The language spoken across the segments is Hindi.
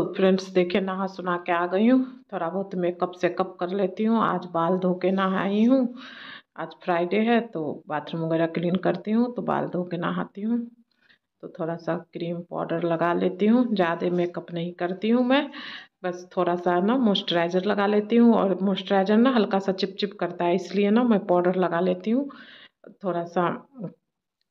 फ्रेंड्स देखिए, नहा सुना के आ गई हूँ। थोड़ा बहुत मेकअप सेकअप कर लेती हूँ। आज बाल धो के नहाई हूँ। आज फ्राइडे है तो बाथरूम वगैरह क्लीन करती हूँ तो बाल धो के नहाती हूँ। तो थोड़ा सा क्रीम पाउडर लगा लेती हूँ। ज़्यादा मेकअप नहीं करती हूँ मैं, बस थोड़ा सा ना मॉइस्चराइज़र लगा लेती हूँ। और मॉइस्चराइज़र ना हल्का सा चिपचिप करता है, इसलिए ना मैं पाउडर लगा लेती हूँ। थोड़ा सा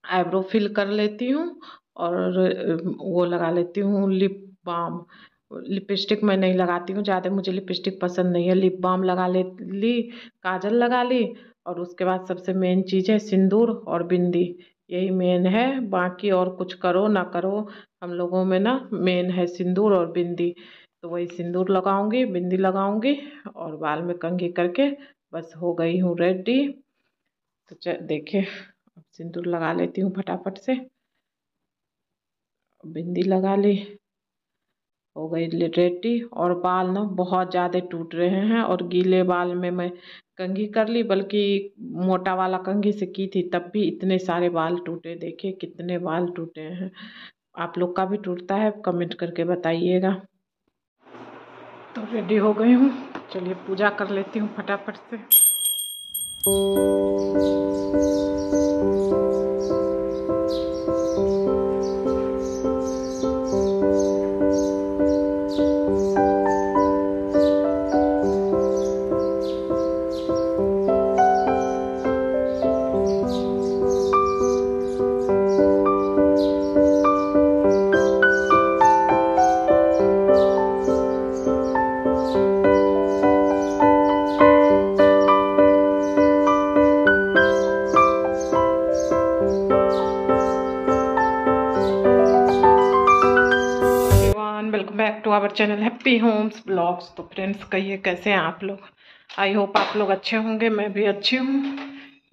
आईब्रो फिल कर लेती हूँ और वो लगा लेती हूँ लिप बाम। लिपस्टिक मैं नहीं लगाती हूँ ज़्यादा, मुझे लिपस्टिक पसंद नहीं है। लिप बाम लगा ली, काजल लगा ली, और उसके बाद सबसे मेन चीज़ है सिंदूर और बिंदी। यही मेन है, बाकी और कुछ करो ना करो, हम लोगों में ना मेन है सिंदूर और बिंदी। तो वही सिंदूर लगाऊंगी, बिंदी लगाऊंगी और बाल में कंघी करके बस हो गई हूँ रेडी। तो देखिए, अब सिंदूर लगा लेती हूँ फटाफट से। बिंदी लगा ली, हो गई रेडी। और बाल ना बहुत ज़्यादा टूट रहे हैं और गीले बाल में मैं कंघी कर ली, बल्कि मोटा वाला कंघी से की थी तब भी इतने सारे बाल टूटे। देखिए कितने बाल टूटे हैं। आप लोग का भी टूटता है? कमेंट करके बताइएगा। तो रेडी हो गई हूँ, चलिए पूजा कर लेती हूँ फटाफट से। Welcome back to our channel happy homes blogs. तो फ्रेंड्स कहिए कैसे हैं आप लोग? आई होप आप लोग अच्छे होंगे। मैं भी अच्छी हूँ।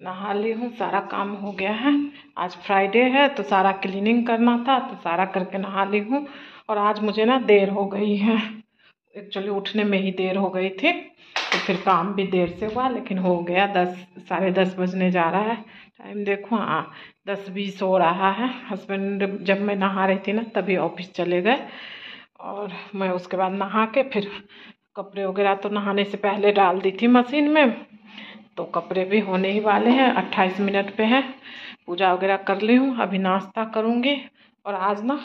नहा ली हूँ, सारा काम हो गया है। आज फ्राइडे है तो सारा क्लीनिंग करना था तो सारा करके नहा ली हूँ। और आज मुझे ना देर हो गई है, एक्चुअली उठने में ही देर हो गई थी, तो फिर काम भी देर से हुआ, लेकिन हो गया। 10 साढ़े 10 बजने जा रहा है। टाइम देखो, 10:20 हो रहा है। हस्बैंड जब मैं नहा रही थी ना तभी ऑफिस चले गए, और मैं उसके बाद नहा के फिर कपड़े वगैरह तो नहाने से पहले डाल दी थी मशीन में। तो कपड़े भी होने ही वाले हैं, 28 मिनट पे है। पूजा वगैरह कर ली हूँ, अभी नाश्ता करूँगी। और आज ना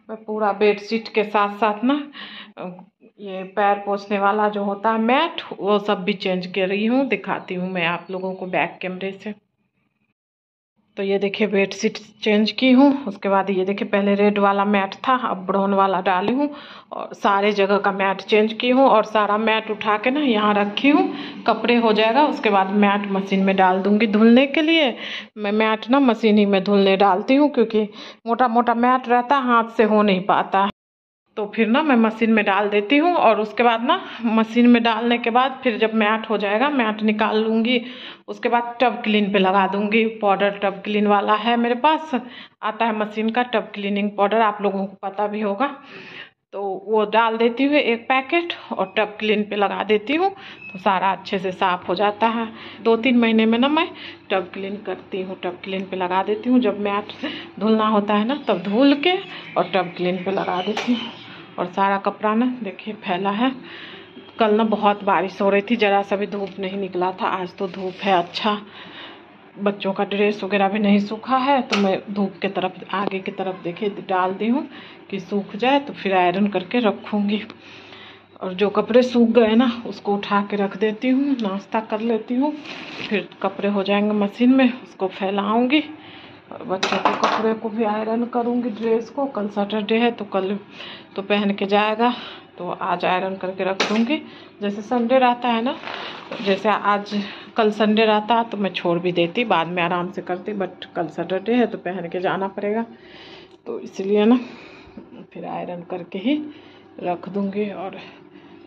मैं पूरा बेडशीट के साथ साथ ना ये पैर पोंछने वाला जो होता है मैट, वो सब भी चेंज कर रही हूँ। दिखाती हूँ मैं आप लोगों को बैक कैमरे से। तो ये देखिए बेडशीट चेंज की हूँ। उसके बाद ये देखिए, पहले रेड वाला मैट था, अब ब्राउन वाला डाली हूँ। और सारे जगह का मैट चेंज की हूँ और सारा मैट उठा के ना यहाँ रखी हूँ। कपड़े हो जाएगा उसके बाद मैट मशीन में डाल दूँगी धुलने के लिए। मैं मैट ना मशीन ही में धुलने डालती हूँ, क्योंकि मोटा मोटा मैट रहता है, हाथ से हो नहीं पाता है। तो फिर ना मैं मशीन में डाल देती हूँ। और उसके बाद ना मशीन में डालने के बाद फिर जब मैट हो जाएगा, मैट निकाल लूँगी। उसके बाद टब क्लीन पे लगा दूँगी पाउडर। टब क्लीन वाला है मेरे पास, आता है मशीन का टब क्लीनिंग पाउडर, आप लोगों को पता भी होगा। तो वो डाल देती हूँ 1 पैकेट और टब क्लीन पे लगा देती हूँ, तो सारा अच्छे से साफ़ हो जाता है। 2-3 महीने में ना मैं टब क्लीन करती हूँ, टब क्लीन पे लगा देती हूँ। जब मैट धुलना होता है ना तब धुल के और टब क्लीन पे लगा देती हूँ। और सारा कपड़ा ना देखिए फैला है। कल ना बहुत बारिश हो रही थी, ज़रा सा भी धूप नहीं निकला था। आज तो धूप है अच्छा। बच्चों का ड्रेस वगैरह भी नहीं सूखा है, तो मैं धूप के तरफ आगे की तरफ देखिए डाल दी हूँ कि सूख जाए तो फिर आयरन करके रखूँगी। और जो कपड़े सूख गए ना उसको उठा के रख देती हूँ, नाश्ता कर लेती हूँ, फिर कपड़े हो जाएंगे मशीन में, उसको फैलाऊँगी। और बच्चों के कपड़े को भी आयरन करूँगी, ड्रेस को। कल सैटरडे है तो कल तो पहन के जाएगा, तो आज आयरन करके रख दूँगी। जैसे संडे रहता है ना, जैसे आज कल संडे रहता तो मैं छोड़ भी देती, बाद में आराम से करती, बट कल सैटरडे है तो पहन के जाना पड़ेगा, तो इसलिए ना फिर आयरन करके ही रख दूँगी। और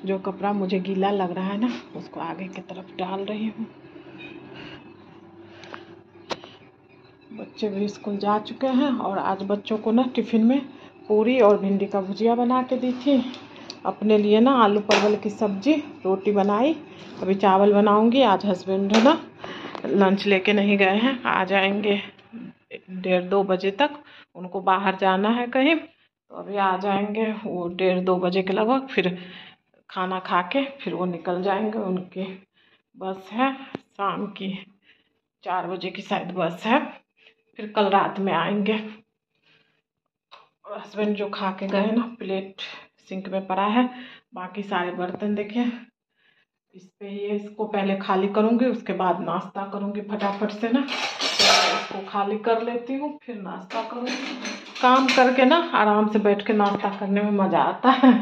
जो कपड़ा मुझे गीला लग रहा है ना उसको आगे की तरफ डाल रही हूँ। बच्चे भी स्कूल जा चुके हैं, और आज बच्चों को ना टिफ़िन में पूरी और भिंडी का भुजिया बना के दी थी। अपने लिए ना आलू परवल की सब्जी, रोटी बनाई। अभी चावल बनाऊंगी। आज हस्बैंड है ना लंच लेके नहीं गए हैं, आ जाएंगे 1:30-2 बजे तक। उनको बाहर जाना है कहीं, तो अभी आ जाएंगे वो 1:30-2 बजे के लगभग। फिर खाना खा के फिर वो निकल जाएंगे, उनकी बस है शाम की 4 बजे की शायद बस है। फिर कल रात में आएंगे। और हस्बैंड जो खा के गए ना, प्लेट सिंक में पड़ा है, बाकी सारे बर्तन देखिए इस पे ही है। इसको पहले खाली करूँगी, उसके बाद नाश्ता करूँगी फटाफट से ना। तो इसको खाली कर लेती हूँ, फिर नाश्ता करूँगी। काम करके ना आराम से बैठ के नाश्ता करने में मज़ा आता है,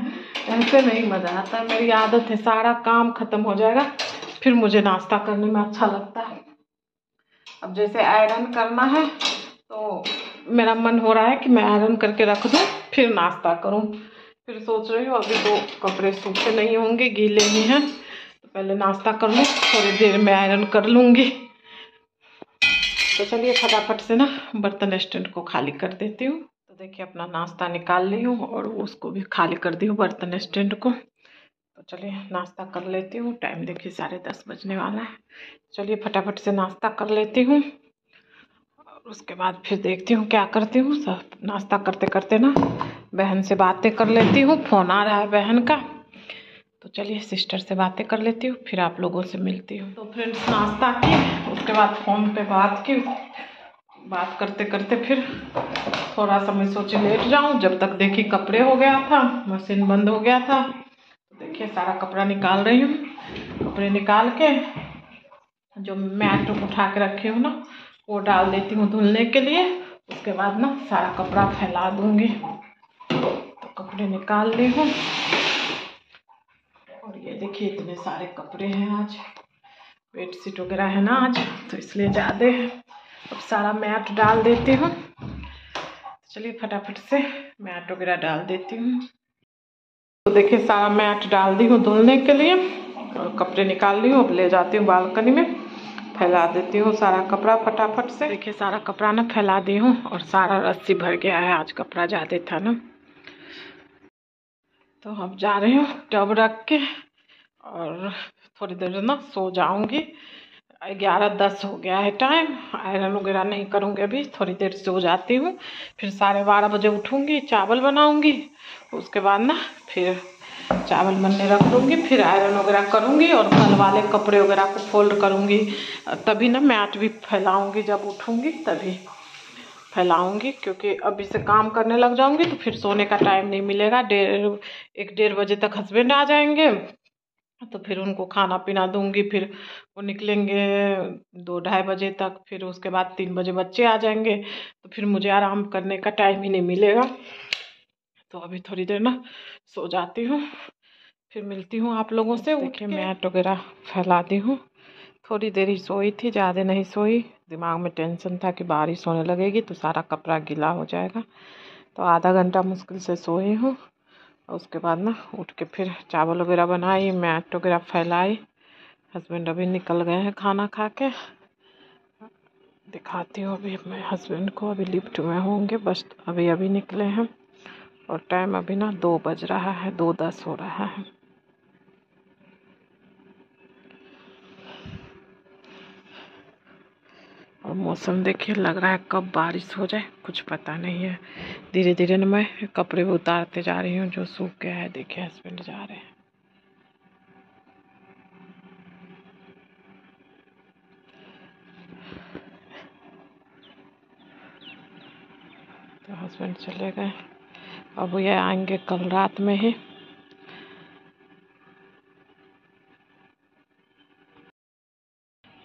ऐसे नहीं मज़ा आता। मेरी आदत है, सारा काम ख़त्म हो जाएगा फिर मुझे नाश्ता करने में अच्छा लगता है। अब जैसे आयरन करना है तो मेरा मन हो रहा है कि मैं आयरन करके रख दूँ फिर नाश्ता करूँ। फिर सोच रही हूँ अभी तो कपड़े सूखे नहीं होंगे, गीले ही हैं, तो पहले नाश्ता कर लूँ, थोड़ी देर में आयरन कर लूँगी। तो चलिए फटाफट से ना बर्तन स्टैंड को खाली कर देती हूँ। तो देखिए अपना नाश्ता निकाल ली हूँ और उसको भी खाली कर दी हूँ बर्तन स्टैंड को। तो चलिए नाश्ता कर लेती हूँ। टाइम देखिए 10:30 बजने वाला है। चलिए फटाफट से नाश्ता कर लेती हूँ और उसके बाद फिर देखती हूँ क्या करती हूँ। सब नाश्ता करते करते ना बहन से बातें कर लेती हूँ, फ़ोन आ रहा है बहन का। तो चलिए सिस्टर से बातें कर लेती हूँ, फिर आप लोगों से मिलती हूँ। तो फ्रेंड्स नाश्ता की, उसके बाद फ़ोन पे बात की। बात करते करते फिर थोड़ा सा मैं सोची लेट जाऊँ, जब तक देखी कपड़े हो गया था, मशीन बंद हो गया था। तो देखिए सारा कपड़ा निकाल रही हूँ। कपड़े निकाल के जो मैट उठा के रखी हूँ ना वो डाल देती हूँ धुलने के लिए। उसके बाद ना सारा कपड़ा फैला दूँगी। तो कपड़े निकाल ली हूँ और ये देखिए इतने सारे कपड़े हैं। आज बेडशीट वगैरह है ना आज, तो इसलिए ज़्यादा है। अब सारा मैट डाल देती हूँ। चलिए फटाफट से मैट वगैरह डाल देती हूँ। तो देखिए सारा मैट डाल दी हूँ धुलने के लिए और कपड़े निकाल ली हूँ। अब ले जाती हूँ बालकनी में, फैला देती हूँ सारा कपड़ा फटाफट से। देखिए सारा कपड़ा ना फैला दी हूँ और सारा रस्सी भर गया है, आज कपड़ा ज़्यादा था ना। तो अब जा रही हूँ टब रख के और थोड़ी देर ना सो जाऊँगी। 11:10 हो गया है टाइम। आयरन वगैरह नहीं करूँगी अभी, थोड़ी देर सो जाती हूँ। फिर 12:30 बजे उठूँगी, चावल बनाऊँगी। उसके बाद ना फिर चावल बनने रख दूँगी, फिर आयरन वगैरह करूँगी और कल वाले कपड़े वगैरह को फोल्ड करूँगी। तभी ना मैट भी फैलाऊँगी, जब उठूँगी तभी फैलाऊँगी, क्योंकि अभी से काम करने लग जाऊँगी तो फिर सोने का टाइम नहीं मिलेगा। 1-1:30 बजे तक हस्बैंड आ जाएंगे, तो फिर उनको खाना पीना दूंगी। फिर वो निकलेंगे 2-2:30 बजे तक। फिर उसके बाद 3 बजे बच्चे आ जाएंगे, तो फिर मुझे आराम करने का टाइम ही नहीं मिलेगा। तो अभी थोड़ी देर ना सो जाती हूँ, फिर मिलती हूँ आप लोगों से। देखिए मैट वगैरह फैला दी हूँ। थोड़ी देर ही सोई थी, ज़्यादा नहीं सोई। दिमाग में टेंशन था कि बारिश होने लगेगी तो सारा कपड़ा गीला हो जाएगा। तो आधा घंटा मुश्किल से सोई हूँ। और उसके बाद ना उठ के फिर चावल वगैरह बनाई, मैट वगैरह फैलाई। हस्बैंड अभी निकल गए हैं खाना खा के। दिखाती हूँ अभी मैं हस्बैंड को, अभी लिफ्ट में होंगे, बस अभी अभी निकले हैं। और टाइम अभी ना 2 बज रहा है, 2:10 हो रहा है। और मौसम देखिए लग रहा है कब बारिश हो जाए कुछ पता नहीं है। धीरे धीरे ना मैं कपड़े उतारते जा रही हूँ जो सूख गया है। देखिए हस्बैंड जा रहे हैं। तो हस्बैंड चले गए, अब ये आएंगे कल रात में ही।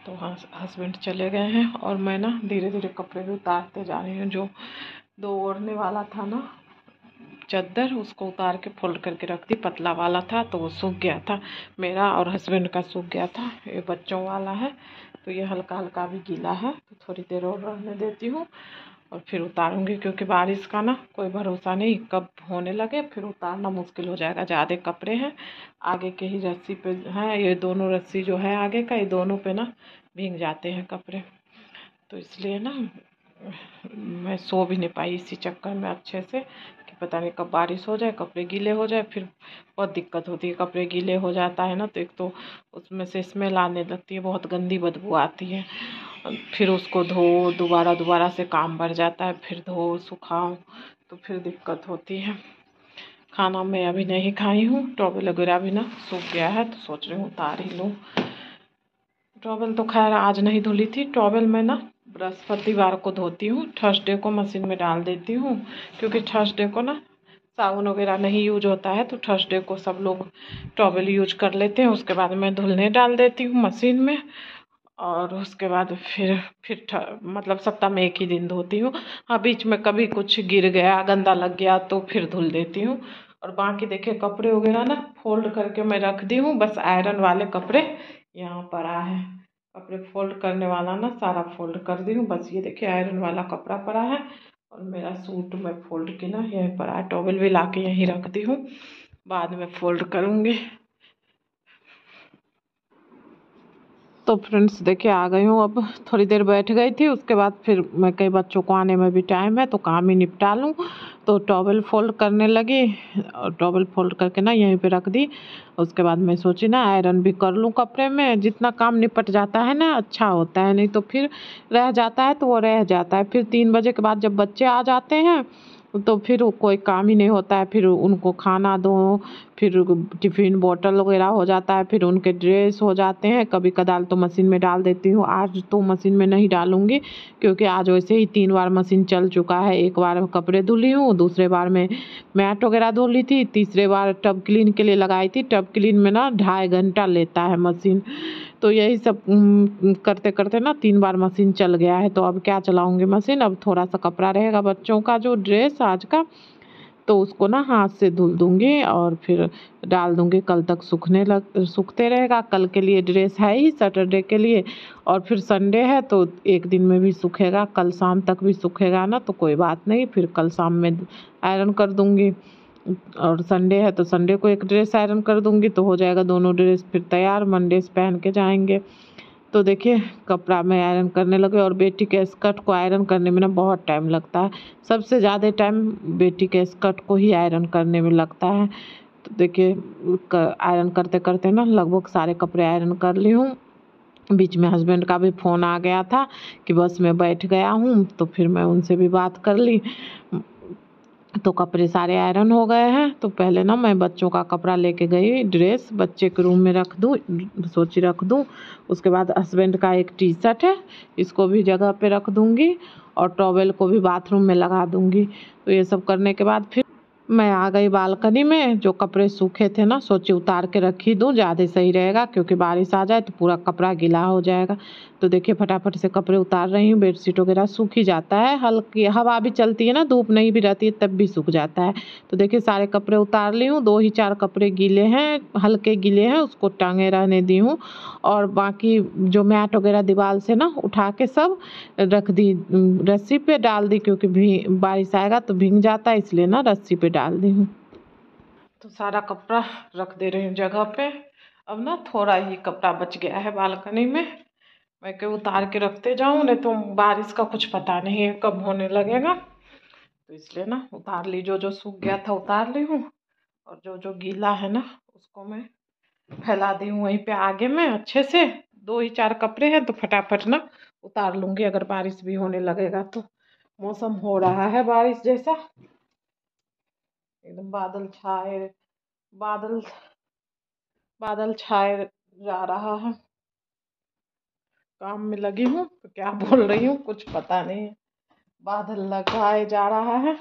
तो हस्बैंड चले गए हैं और मैं ना धीरे धीरे कपड़े भी उतारते जा रही हूँ। जो 2 ओढ़ने वाला था ना चादर, उसको उतार के फोल्ड करके रख दी। पतला वाला था तो वो सूख गया था, मेरा और हस्बैंड का सूख गया था। ये बच्चों वाला है तो ये हल्का हल्का भी गीला है, तो थोड़ी देर और रहने देती हूँ और फिर उतारूँगी। क्योंकि बारिश का ना कोई भरोसा नहीं, कब होने लगे फिर उतारना मुश्किल हो जाएगा। ज़्यादा कपड़े हैं, आगे के ही रस्सी पे हैं, ये दोनों रस्सी जो है आगे का, ये दोनों पे ना भीग जाते हैं कपड़े। तो इसलिए ना मैं सो भी नहीं पाई इसी चक्कर में अच्छे से कि पता नहीं कब बारिश हो जाए, कपड़े गीले हो जाए, फिर बहुत दिक्कत होती है। कपड़े गीले हो जाता है ना तो एक तो उसमें से स्मेल आने लगती है, बहुत गंदी बदबू आती है। फिर उसको धो, दोबारा से काम बढ़ जाता है, फिर धो सुखाओ तो फिर दिक्कत होती है। खाना मैं अभी नहीं खाई हूँ, टॉवल वगैरह भी ना सूख गया है तो सोच रही हूँ उतार ही लूँ। टॉवल तो खैर आज नहीं धुली थी, टॉवल मैं ना बृहस्पतिवार को धोती हूँ, थर्सडे को मशीन में डाल देती हूँ, क्योंकि थर्सडे को ना साबुन वगैरह नहीं यूज होता है तो थर्सडे को सब लोग टॉवल यूज कर लेते हैं। उसके बाद मैं धुलने डाल देती हूँ मशीन में, और उसके बाद फिर मतलब सप्ताह में एक ही दिन धोती हूँ। हाँ, बीच में कभी कुछ गिर गया, गंदा लग गया तो फिर धुल देती हूँ। और बाकी देखिए कपड़े वगैरह ना फोल्ड करके मैं रख दी हूँ, बस आयरन वाले कपड़े यहाँ पर आ है। कपड़े फोल्ड करने वाला ना सारा फोल्ड कर दी हूँ, बस ये देखिए आयरन वाला कपड़ा पड़ा है। और मेरा सूट मैं फोल्ड के ना यहीं पर आया, टॉवल भी ला के यहीं रख दी हूँ, बाद में फोल्ड करूँगी। तो फ्रेंड्स देखिए आ गई हूँ, अब थोड़ी देर बैठ गई थी, उसके बाद फिर मैं कई बच्चों को आने में भी टाइम है तो काम ही निपटा लूँ, तो टॉवल फोल्ड करने लगी। और टॉवल फोल्ड करके ना यहीं पे रख दी। उसके बाद मैं सोची ना आयरन भी कर लूँ कपड़े में, जितना काम निपट जाता है ना अच्छा होता है, नहीं तो फिर रह जाता है तो वो रह जाता है। फिर 3 बजे के बाद जब बच्चे आ जाते हैं तो फिर कोई काम ही नहीं होता है, फिर उनको खाना दो, फिर टिफ़िन बॉटल वगैरह हो जाता है, फिर उनके ड्रेस हो जाते हैं। कभी कदाल तो मशीन में डाल देती हूँ, आज तो मशीन में नहीं डालूँगी क्योंकि आज वैसे ही 3 बार मशीन चल चुका है। एक बार कपड़े धुली हूँ, दूसरे बार में मैट वगैरह धो ली थी, तीसरे बार टब क्लीन के लिए लगाई थी। टब क्लीन में ना 2.5 घंटा लेता है मशीन, तो यही सब करते करते ना 3 बार मशीन चल गया है। तो अब क्या चलाऊँगी मशीन, अब थोड़ा सा कपड़ा रहेगा बच्चों का जो ड्रेस आज का, तो उसको ना हाथ से धुल दूँगी और फिर डाल दूँगी, कल तक सूखते रहेगा। कल के लिए ड्रेस है ही, सैटरडे के लिए, और फिर संडे है तो एक दिन में भी सूखेगा, कल शाम तक भी सूखेगा ना तो कोई बात नहीं, फिर कल शाम में आयरन कर दूँगी। और संडे है तो संडे को एक ड्रेस आयरन कर दूँगी तो हो जाएगा दोनों ड्रेस फिर तैयार, मंडे से पहन के जाएंगे। तो देखिए कपड़ा मैं आयरन करने लगे, और बेटी के स्कर्ट को आयरन करने में ना बहुत टाइम लगता है, सबसे ज़्यादा टाइम बेटी के स्कर्ट को ही आयरन करने में लगता है। तो देखिए आयरन करते करते ना लगभग सारे कपड़े आयरन कर ली हूँ। बीच में हस्बैंड का भी फ़ोन आ गया था कि बस में बैठ गया हूँ, तो फिर मैं उनसे भी बात कर ली, तो कपड़े सारे आयरन हो गए हैं। तो पहले ना मैं बच्चों का कपड़ा लेके गई, ड्रेस बच्चे के रूम में रख दूँ, सोची रख दूँ। उसके बाद हस्बैंड का एक टी शर्ट है, इसको भी जगह पे रख दूँगी, और टॉवेल को भी बाथरूम में लगा दूँगी। तो ये सब करने के बाद फिर मैं आ गई बालकनी में। जो कपड़े सूखे थे ना सोची उतार के रख ही दूँ, ज़्यादा सही रहेगा, क्योंकि बारिश आ जाए तो पूरा कपड़ा गीला हो जाएगा। तो देखिए फटाफट से कपड़े उतार रही हूँ, बेडशीट वगैरह सूख ही जाता है, हल्की हवा भी चलती है ना, धूप नहीं भी रहती है तब भी सूख जाता है। तो देखिए सारे कपड़े उतार ली हूँ, 2 ही 4 कपड़े गीले हैं, हल्के गीले हैं, उसको टांगे रहने दी हूँ। और बाकी जो मैट वगैरह दीवार से ना उठा के सब रख दी, रस्सी पे डाल दी, क्योंकि भी बारिश आएगा तो भीग जाता है, इसलिए ना रस्सी पे डाल दी हूँ। तो सारा कपड़ा रख दे रही हूँ जगह पे। अब ना थोड़ा ही कपड़ा बच गया है बालकनी में, मैं क्यों उतार के रखते जाऊँ, नहीं तो बारिश का कुछ पता नहीं है कब होने लगेगा, तो इसलिए ना उतार ली। जो जो सूख गया था उतार ली हूँ, और जो जो गीला है ना उसको मैं फैला दी हूँ वहीं पे आगे में अच्छे से। 2 ही 4 कपड़े हैं तो फटाफट ना उतार लूँगी, अगर बारिश भी होने लगेगा तो। मौसम हो रहा है बारिश जैसा, एकदम बादल बादल छाए जा रहा है। काम में लगी हूँ तो क्या बोल रही हूँ कुछ पता नहीं है। बादल लगाए जा रहा है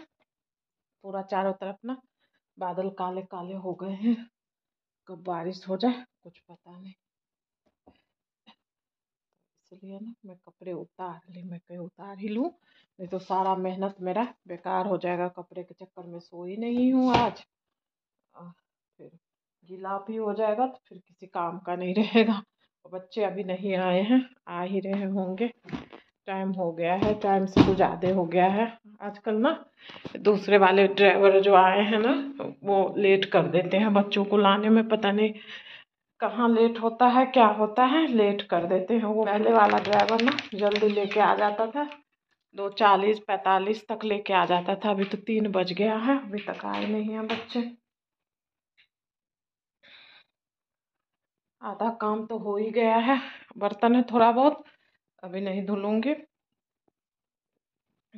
पूरा चारों तरफ ना, बादल काले काले हो गए हैं, कब बारिश हो जाए कुछ पता नहीं। इसलिए ना मैं कपड़े उतार ली, मैं कहीं उतार ही लूँ, नहीं तो सारा मेहनत मेरा बेकार हो जाएगा। कपड़े के चक्कर में सोई नहीं हूँ आज, फिर गीला भी हो जाएगा तो फिर किसी काम का नहीं रहेगा। बच्चे अभी नहीं आए हैं, आ ही रहे होंगे, टाइम हो गया है, टाइम से तो ज़्यादा हो गया है। आजकल ना दूसरे वाले ड्राइवर जो आए हैं ना वो लेट कर देते हैं बच्चों को लाने में, पता नहीं कहाँ लेट होता है क्या होता है, लेट कर देते हैं। वो पहले वाला ड्राइवर ना जल्दी लेके आ जाता था, 2:40-45 तक लेके आ जाता था। अभी तो 3 बज गया है, अभी तक आए नहीं हैं बच्चे। आधा काम तो हो ही गया है, बर्तन है थोड़ा बहुत, अभी नहीं धुलूंगी।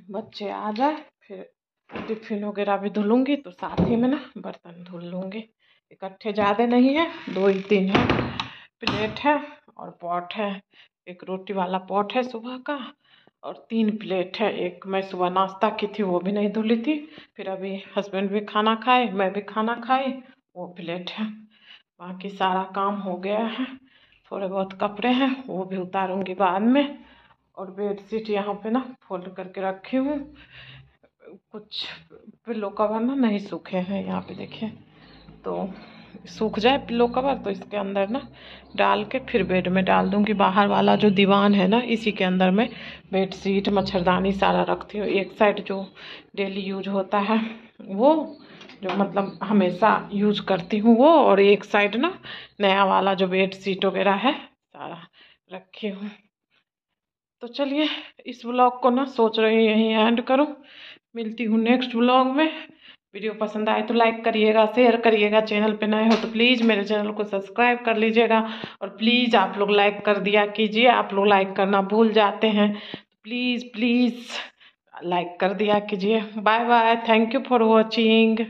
बच्चे आ जाए फिर टिफिन वगैरह भी धुलूंगी, तो साथ ही में ना बर्तन धुल लूँगी। इकट्ठे ज़्यादा नहीं है, 2 ही 3 है। प्लेट है और पॉट है, एक रोटी वाला पॉट है सुबह का, और 3 प्लेट है। एक मैं सुबह नाश्ता की थी, वो भी नहीं धुली थी। फिर अभी हस्बैंड भी खाना खाए, मैं भी खाना खाई, वो प्लेट है। बाकी सारा काम हो गया है। थोड़े बहुत कपड़े हैं, वो भी उतारूंगी बाद में। और बेडशीट यहाँ पे ना फोल्ड करके रखी हूँ। कुछ पिल्लो कवर ना नहीं सूखे हैं, यहाँ पे देखिए। तो सूख जाए पिल्लो कवर तो इसके अंदर ना डाल के फिर बेड में डाल दूँगी। बाहर वाला जो दीवान है ना, इसी के अंदर मैं बेडशीट मच्छरदानी सारा रखती हूँ। एक साइड जो डेली यूज होता है वो, जो मतलब हमेशा यूज करती हूँ वो, और एक साइड ना नया वाला जो बेडशीट वगैरह है सारा रखी हूँ। तो चलिए इस व्लॉग को ना सोच रही हूँ यहीं एंड करूँ। मिलती हूँ नेक्स्ट व्लॉग में। वीडियो पसंद आए तो लाइक करिएगा, शेयर करिएगा। चैनल पे नए हो तो प्लीज़ मेरे चैनल को सब्सक्राइब कर लीजिएगा। और प्लीज़ आप लोग लाइक कर दिया कीजिए, आप लोग लाइक करना भूल जाते हैं। प्लीज़ प्लीज़ लाइक कर दिया कीजिए। Bye bye, thank you for watching.